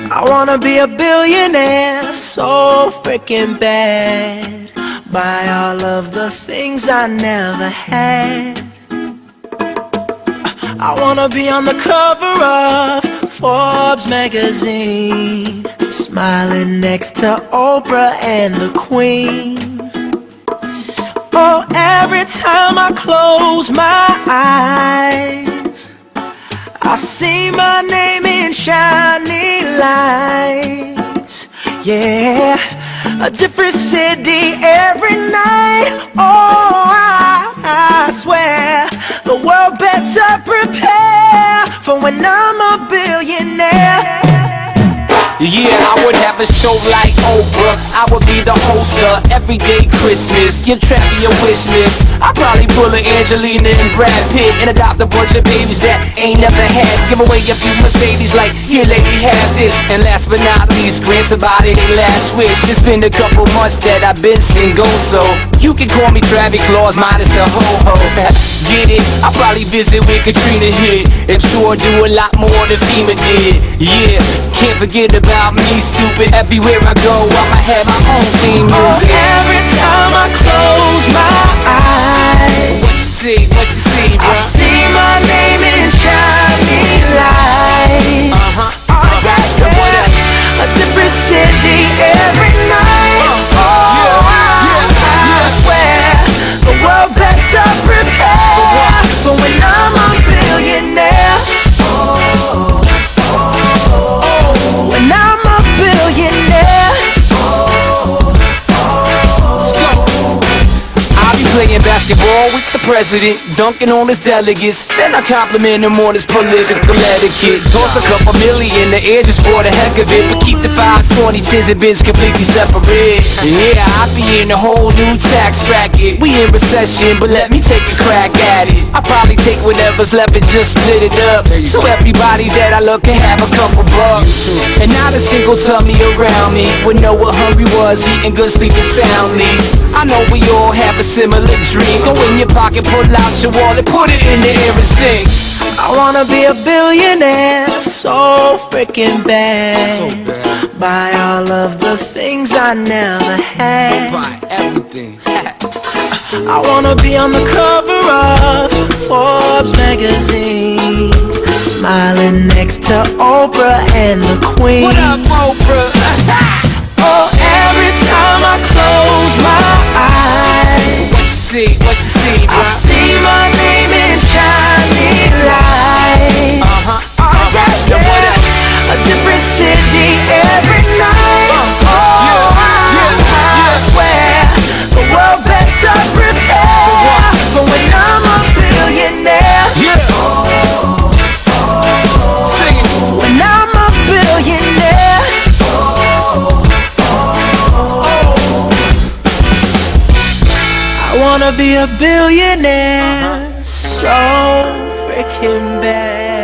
I wanna be a billionaire so freaking bad. Buy all of the things I never had. I wanna be on the cover of Forbes magazine, smiling next to Oprah and the Queen. Oh, every time I close my eyes, I see my name in shiny lights. Yeah, a different city every night. Oh, I swear the world better prepare for when I'm a billionaire. Yeah, I would have a show like Oprah. I would be the host of Everyday Christmas. Give Travis a wish list. I'd probably pull a Angelina and Brad Pitt and adopt a bunch of babies that ain't never had. Give away a few Mercedes like, here lady, have this. And last but not least, grant somebody their last wish. It's been a couple months that I've been single, so you can call me Travis Claus minus the ho-ho. Get it? I'll probably visit where Katrina hit, and sure do a lot more than FEMA did. Yeah, can't forget about me, stupid. Everywhere I go, I'ma have my own theme music. Oh, every time I close my eyes, What you see, bro? I see my name in shiny lights. Oh, yeah, And what else? a different city every night. I swear the world better prepare for when I'm a billionaire. When I'm a billionaire. Let's go. I'll be playing basketball with the president, dunking on his delegates. Then I compliment him on his political etiquette. Toss a couple million in the air just for the heck of it, but keep the 5s, 20s, 10s, and bins completely separate. Yeah, I'll be in a whole new tax bracket. We in recession, but let me take a crack at it. I'll probably take whatever's left and just split it up, so everybody that I love can have a couple bucks. And not a single tummy around me would know what hungry was, eating good, sleeping soundly. I know we all have a similar dream. Go in your pocket, pull out your wallet, put it in the air and sing. I wanna be a billionaire so freaking bad. Buy all of the things I never had. Buy everything. I wanna be on the cover of Forbes magazine, smiling next to Oprah and the Queen. What up, Oprah? Oh, every time I close my eyes, What you see, bro? I see my name in shiny lights. Oh, yeah, And what else? a different city every night. I swear the world better prepare for when I'm a billionaire. Yeah. Sing it. When I'm a billionaire. I wanna be a billionaire so freaking bad.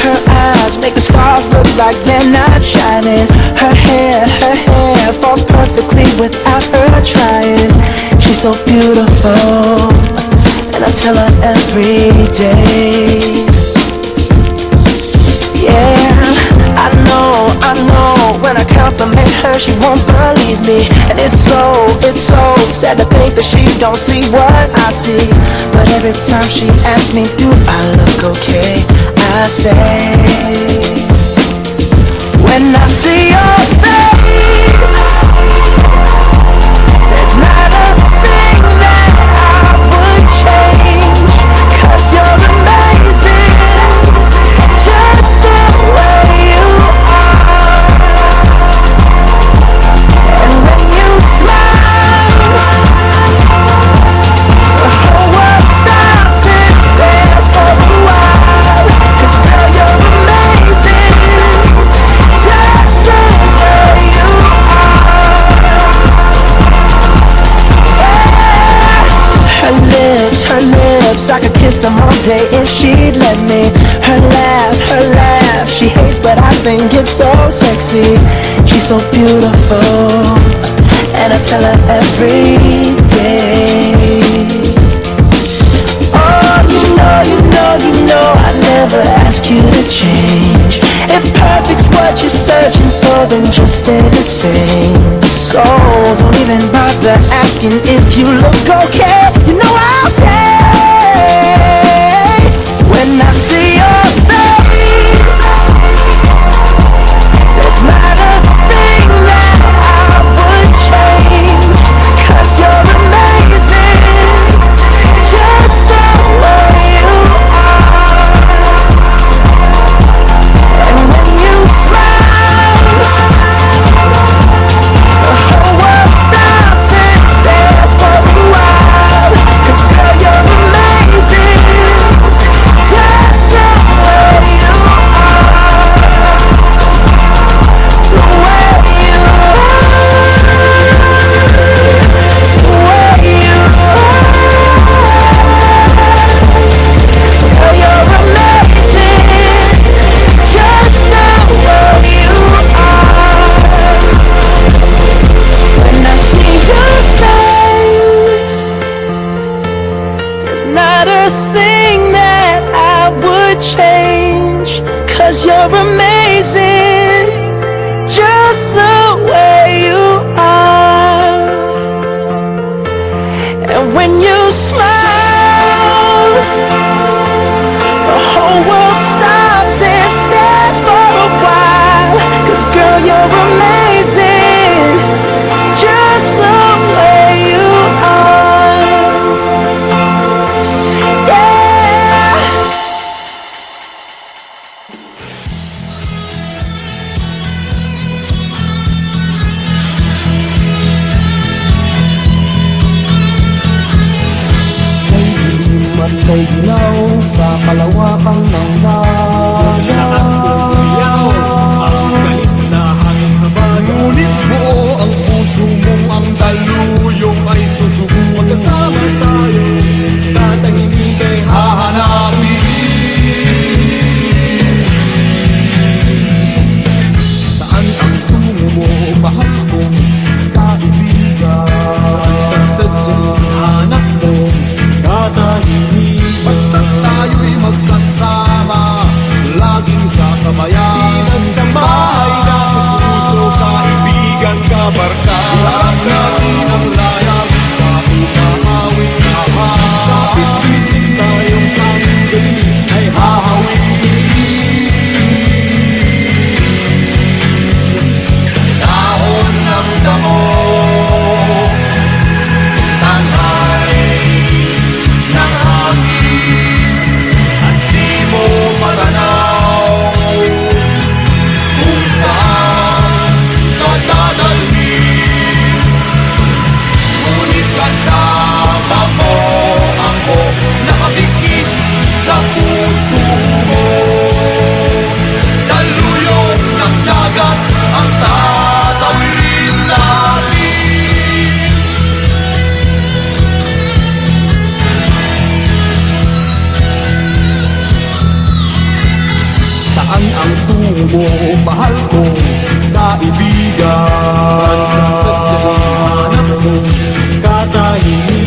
Her eyes make the stars look like they're not shining. Her hair falls perfectly without her trying. She's so beautiful, and I tell her every day. Yeah, I know, when I compliment her, she won't believe me. And it's so sad to think that she don't see what I see. But every time she asks me, do I look okay, I say, when I see your face, there's not a thing that I would change. 'Cause you're amazing, just the way you are. And when you smile, the whole world stops and stares for a while. 'Cause girl, you're amazing, just the way you are. Yeah. Her lips, I could kiss them all day if she'd let me. Her laugh, she hates, but I think it's so sexy. She's so beautiful, and I tell her every day. Oh, you know I never ask you to change. If perfect's what you're searching for, then just stay the same. So don't even bother asking if you look okay. You know I'll say when I see your face, there's not a thing that I would change. 'Cause you're amazing, just the way you are. And when you smile, the whole world stops and stares for a while. 'Cause girl, you're amazing, just the way you are. The way you are, the way you are. Girl, you're amazing, just the way you are. When I see your face, there's not a thing that I would change. 'Cause you're amazing, just the way you are. And when you smile, the whole world stops and stares for a while. 'Cause girl, you're amazing, just the way you are. Yeah. May dilim at may ginaw sa kalawakan ng Lakas kong umiyaw, ang galit na hangin habag. Ngunit buo ang puso mong ang daluyong ay susuko. Magkasama tayo, tatangingin kay hahanapin. Saan ang tungo mo, mahal kong kaibigan? Sa sadyang hanap mo, katahimikan. Basta't tayo'y magkasama, laging sa kabayan. Pinagsamahay na sa puso, kaibigan, kabarkada. Lahat natin ang layawin sa umaawit na kapit isip tayong tanggalin ay hahawin. Dahon ng damo, tanghal ng hangin, at di mo matanaw kung saan ka dadalhin. Ngunit kasama mo ako, nakabigis sa puso mo. Daluyong ng dagat ang tatawid natin. Saan ang tungo mo, mahal kong kaibigan? Saan sa sadyang hanap mo, katahimikan?